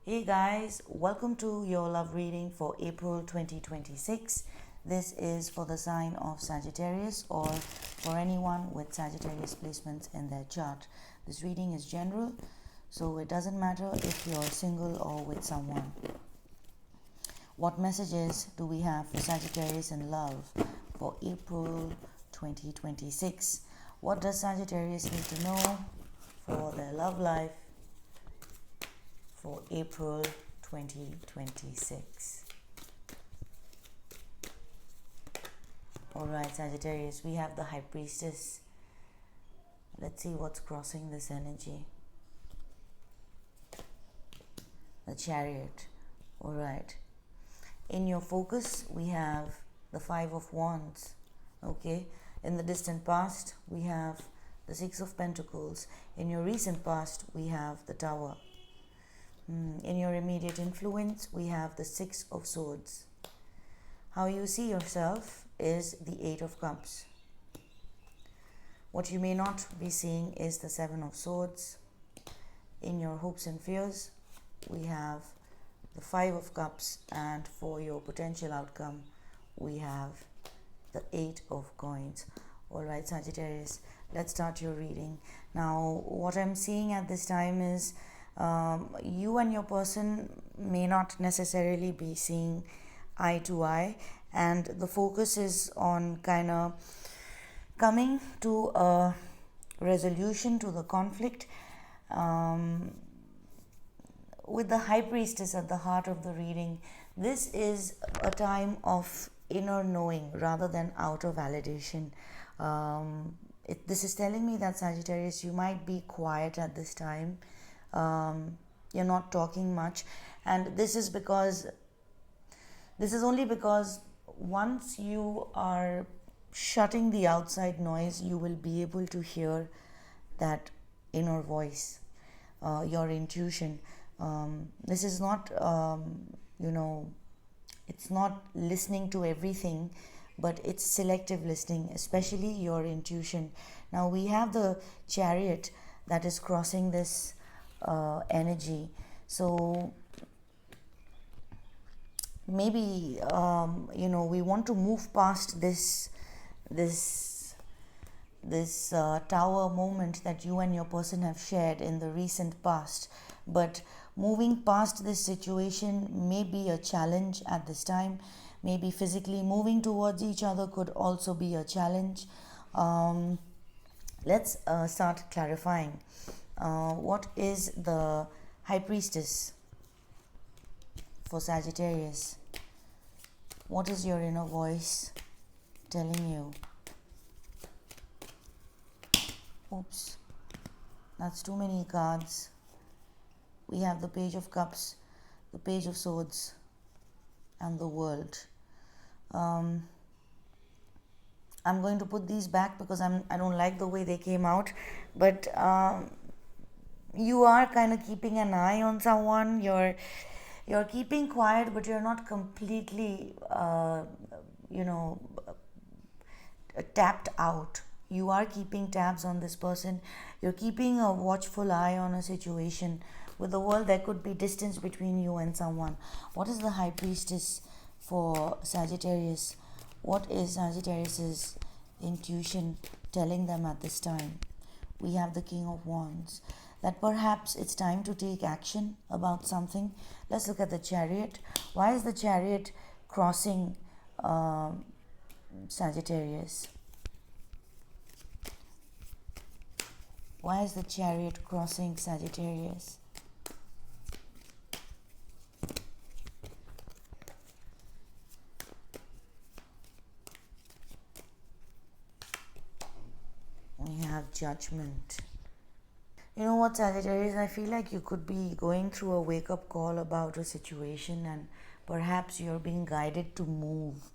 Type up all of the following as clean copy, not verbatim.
Hey guys, welcome to your love reading for April 2026. This is for the sign of Sagittarius or for anyone with Sagittarius placements in their chart. This reading is general, so it doesn't matter if you're single or with someone. What messages do we have for Sagittarius in love for April 2026? What does Sagittarius need to know for their love life for April 2026? Alright, Sagittarius, we have the High Priestess. Let's see what's crossing this energy. The Chariot. Alright. In your focus, we have the Five of Wands. Okay. In the distant past, we have the Six of Pentacles. In your recent past, we have the Tower. In your immediate influence, we have the Six of Swords. How you see yourself is the Eight of Cups. What you may not be seeing is the Seven of Swords. In your hopes and fears, we have the Five of Cups, and for your potential outcome, we have the Eight of Coins. Alright, Sagittarius, let's start your reading. Now, what I'm seeing at this time is you and your person may not necessarily be seeing eye to eye, and the focus is on kind of coming to a resolution to the conflict. With the High Priestess at the heart of the reading, this is a time of inner knowing rather than outer validation. This is telling me that, Sagittarius, you might be quiet at this time. You're not talking much, and this is only because once you are shutting the outside noise, you will be able to hear that inner voice, your intuition. This is not it's not listening to everything, but it's selective listening, especially your intuition. Now we have the Chariot that is crossing this energy, so maybe we want to move past this tower moment that you and your person have shared in the recent past. But moving past this situation may be a challenge at this time. Maybe physically moving towards each other could also be a challenge. Let's start clarifying. What is the High Priestess for Sagittarius? What is your inner voice telling you? Oops, that's too many cards. We have the Page of Cups, the Page of Swords, and the World. I'm going to put these back because I don't like the way they came out, but you are kind of keeping an eye on someone. You're keeping quiet, but you're not completely tapped out. You are keeping tabs on this person. You're keeping a watchful eye on a situation. With the World, there could be distance between you and someone. What is the High Priestess for Sagittarius? What is Sagittarius's intuition telling them at this time? We have the King of Wands. That perhaps it's time to take action about something. Let's look at the Chariot. Why is the Chariot crossing Sagittarius? Why is the Chariot crossing Sagittarius? We have Judgment. You know what, Sagittarius, I feel like you could be going through a wake-up call about a situation, and perhaps you're being guided to move.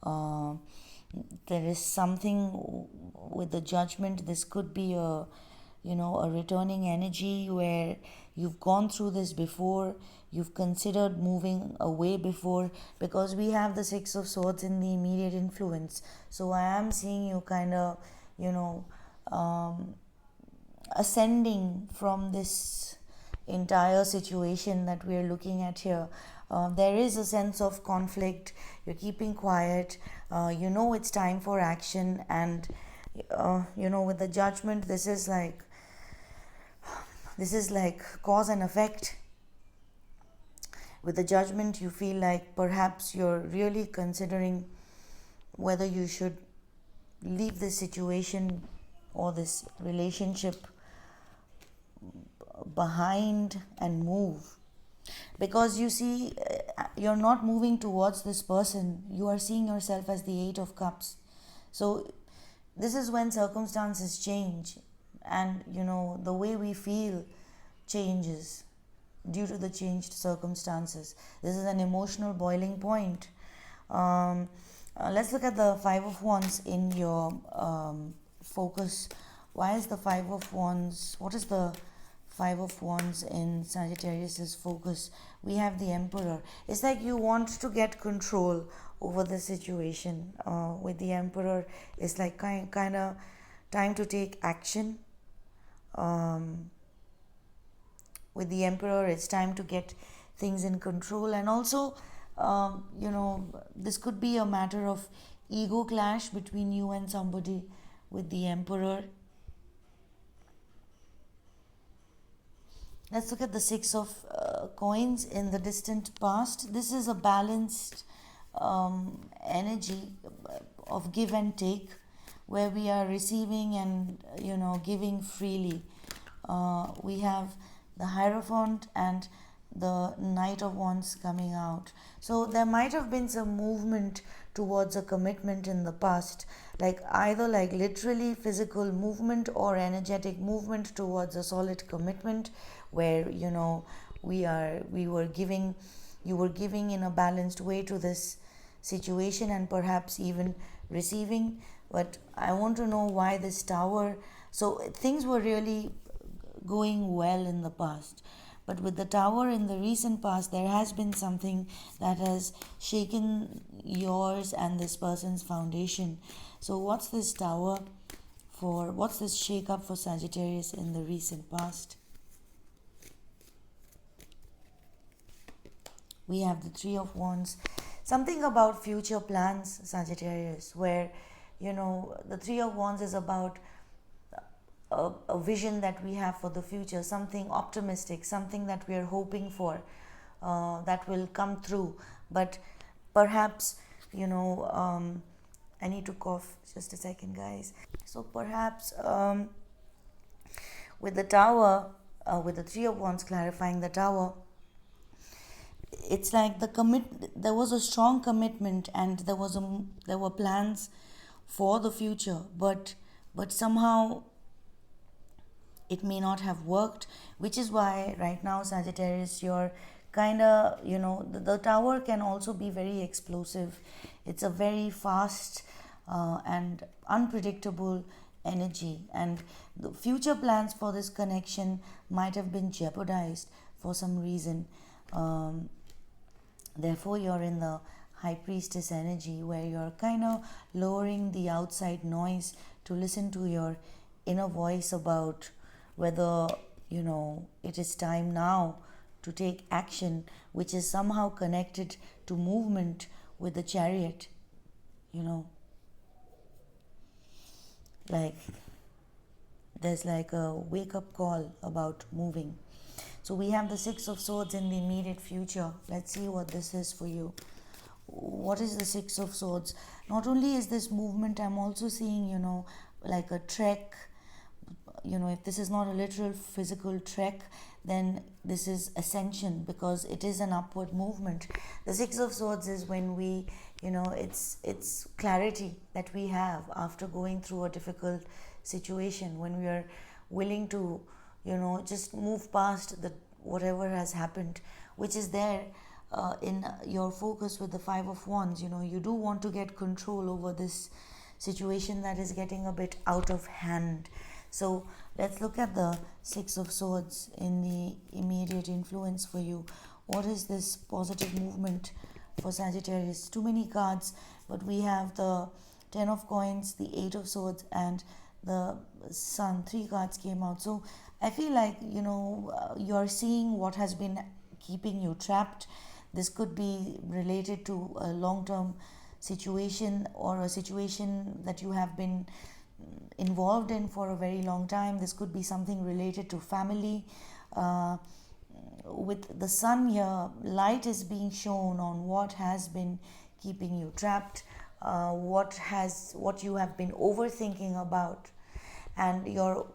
There is something with the Judgment. This could be a returning energy where you've gone through this before, you've considered moving away before, because we have the Six of Swords in the immediate influence. So I am seeing you kind of ascending from this entire situation that we are looking at here. There is a sense of conflict. You're keeping quiet. You know it's time for action, and with the Judgment, this is like cause and effect. With the Judgment, you feel like perhaps you're really considering whether you should leave this situation or this relationship behind and move. Because you see, you're not moving towards this person, you are seeing yourself as the Eight of Cups. So this is when circumstances change, and the way we feel changes due to the changed circumstances. This is an emotional boiling point. Let's look at the Five of Wands in your focus. Why is the Five of Wands? What is the Five of Wands in Sagittarius's focus? We have the Emperor. It's like you want to get control over the situation. With the Emperor, it's like kind of time to take action. With the Emperor, it's time to get things in control. And also, this could be a matter of ego clash between you and somebody with the Emperor. Let's look at the Six of Coins in the distant past. This is a balanced energy of give and take, where we are receiving and giving freely. We have the Hierophant and the Knight of Wands coming out. So there might have been some movement towards a commitment in the past, like either like literally physical movement or energetic movement towards a solid commitment, where you were giving in a balanced way to this situation, and perhaps even receiving. But I want to know why this Tower. So things were really going well in the past, but with the Tower in the recent past, there has been something that has shaken yours and this person's foundation. So what's this Tower for? What's this shake up for Sagittarius in the recent past? We have the Three of Wands. Something about future plans, Sagittarius, where the Three of Wands is about a vision that we have for the future, something optimistic, something that we are hoping for, that will come through. But perhaps I need to cough, just a second, guys. So perhaps with the Tower, with the Three of Wands clarifying the Tower, it's like there was a strong commitment, and there were plans for the future, but somehow it may not have worked, which is why right now, Sagittarius, you're kind of, the Tower can also be very explosive. It's a very fast and unpredictable energy, and the future plans for this connection might have been jeopardized for some reason. Therefore, you're in the High Priestess energy, where you're kind of lowering the outside noise to listen to your inner voice about whether it is time now to take action, which is somehow connected to movement with the Chariot. Like there's like a wake-up call about moving. So we have the Six of Swords in the immediate future. Let's see what this is for you. What is the Six of Swords? Not only is this movement, I'm also seeing like a trek. If this is not a literal physical trek, then this is ascension, because it is an upward movement. The Six of Swords is when we, it's clarity that we have after going through a difficult situation, when we are willing to, just move past whatever has happened, which is there in your focus with the Five of Wands. You do want to get control over this situation that is getting a bit out of hand. So let's look at the Six of Swords in the immediate influence for you. What is this positive movement for Sagittarius? Too many cards, but we have the Ten of Coins, the Eight of Swords, and the sun, 3 cards came out. So I feel like, you're seeing what has been keeping you trapped. This could be related to a long term situation, or a situation that you have been involved in for a very long time. This could be something related to family. With the sun here, light is being shown on what has been keeping you trapped, what you have been overthinking about, and you're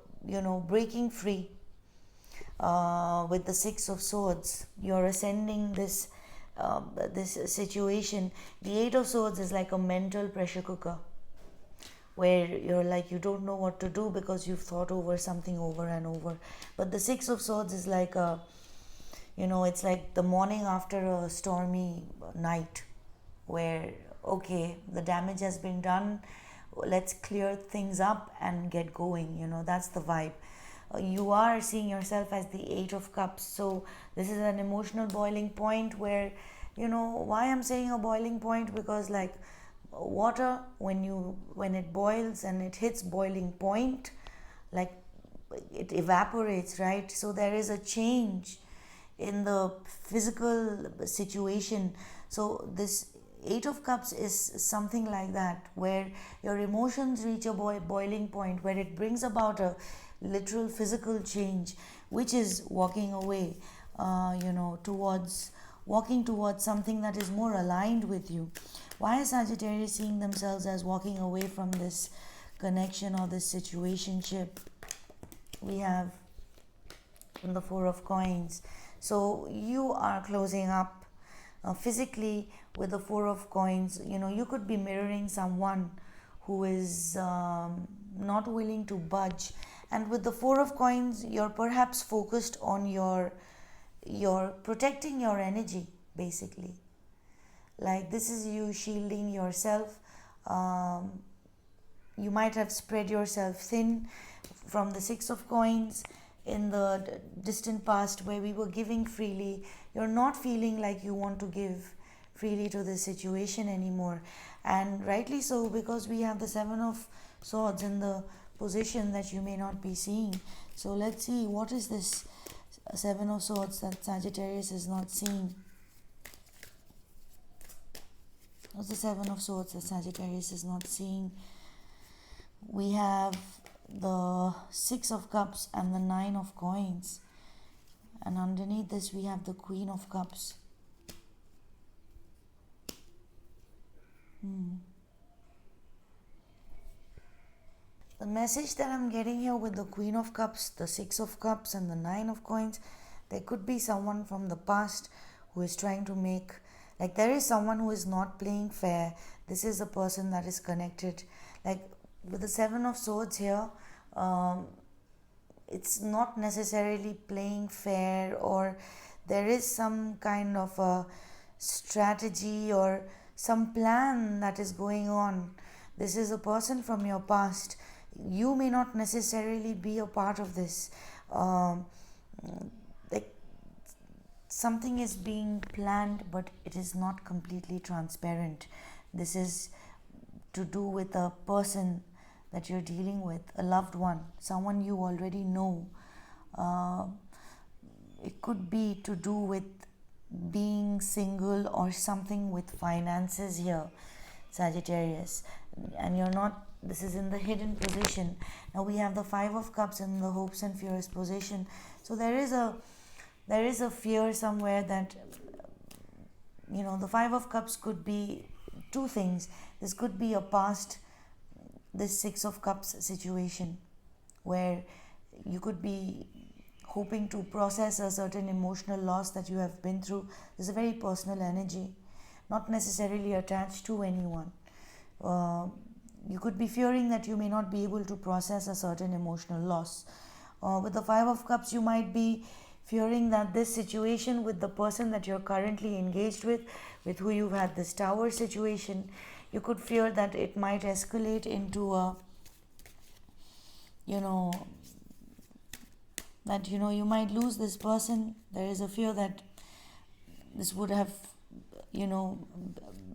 breaking free. With the 6 of Swords, you're ascending this situation. The 8 of Swords is like a mental pressure cooker, where you're like, you don't know what to do because you've thought over something over and over. But the 6 of Swords is like it's like the morning after a stormy night, where okay, the damage has been done, let's clear things up and get going. That's the vibe. You are seeing yourself as the 8 of Cups. So this is an emotional boiling point, where why I'm saying a boiling point, because like water, when it boils and it hits boiling point, like it evaporates, right? So there is a change in the physical situation. So this 8 of Cups is something like that, where your emotions reach a boiling point, where it brings about a literal physical change, which is walking away, walking towards something that is more aligned with you. Why is Sagittarius seeing themselves as walking away from this connection or this situationship? We have the 4 of Coins. So you are closing up physically with the 4 of Coins. You could be mirroring someone who is not willing to budge. And with the 4 of Coins, you're perhaps focused on your protecting your energy, basically. Like, this is you shielding yourself. You might have spread yourself thin from the 6 of Coins in the distant past, where we were giving freely. You're not feeling like you want to give freely to this situation anymore, and rightly so, because we have the 7 of Swords in the position that you may not be seeing. So let's see, what is this 7 of Swords that Sagittarius is not seeing? What's the 7 of Swords that Sagittarius is not seeing? We have the 6 of Cups and the 9 of Coins, and underneath this we have the Queen of Cups. The message that I'm getting here with the Queen of Cups, the 6 of Cups and the 9 of Coins, there could be someone from the past who is trying to make, like, there is someone who is not playing fair. This is a person that is connected. Like with the 7 of Swords here, it's not necessarily playing fair, or there is some kind of a strategy or some plan that is going on. This is a person from your past. You may not necessarily be a part of this. Like, something is being planned, but it is not completely transparent. This is to do with a person that you're dealing with, a loved one, someone you already know. It could be to do with being single or something with finances here, Sagittarius. And you're not, this is in the hidden position. Now we have the 5 of Cups in the hopes and fears position. So there is a fear somewhere that, the 5 of Cups could be two things. This could be a past, this 6 of Cups situation, where you could be hoping to process a certain emotional loss that you have been through. This is a very personal energy, not necessarily attached to anyone. You could be fearing that you may not be able to process a certain emotional loss. With the 5 of Cups, you might be fearing that this situation with the person that you're currently engaged with who you've had this tower situation, you could fear that it might escalate into a, that you might lose this person. There is a fear that this would have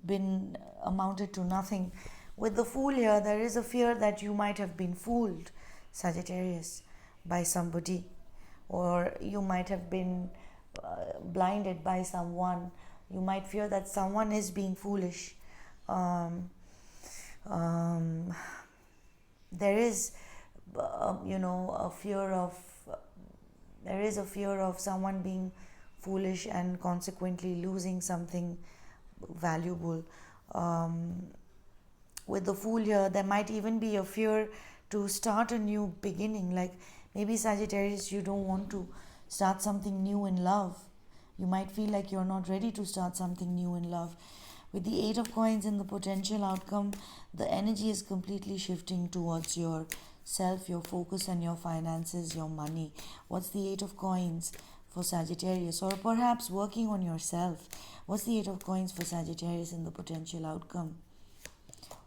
been amounted to nothing With the Fool here, there is a fear that you might have been fooled, Sagittarius, by somebody, or you might have been blinded by someone. You might fear that someone is being foolish. Um, um, there is, a fear of there is a fear of someone being foolish and consequently losing something valuable. Um, with the Fool here, there might even be a fear to start a new beginning. Like maybe Sagittarius, you don't want to start something new in love. You might feel like you're not ready to start something new in love. With the Eight of Coins in the potential outcome, the energy is completely shifting towards your self, your focus, and your finances, your money. What's the Eight of Coins for Sagittarius? Or perhaps working on yourself. What's the Eight of Coins for Sagittarius in the potential outcome?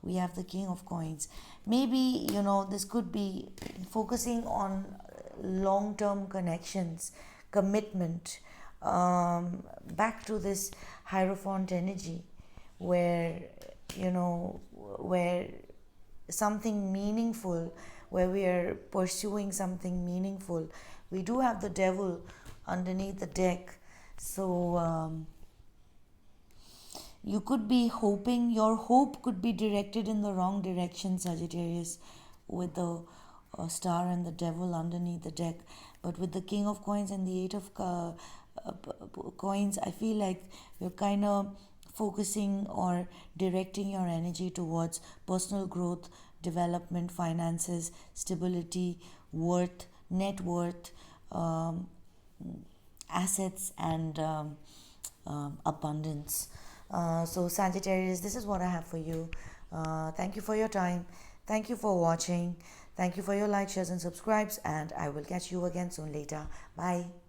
We have the King of Coins. Maybe, this could be focusing on long-term connections, commitment, back to this Hierophant energy where, where something meaningful, where we are pursuing something meaningful. We do have the Devil underneath the deck. So, you could be hoping, your hope could be directed in the wrong direction, Sagittarius, with the Star and the Devil underneath the deck. But with the King of Coins and the Eight of Coins, I feel like you're kind of focusing or directing your energy towards personal growth, development, finances, stability, worth, net worth, assets, and abundance. So Sagittarius, this is what I have for you. Thank you for your time. Thank you for watching. Thank you for your likes, shares, and subscribes. And I will catch you again soon later. Bye.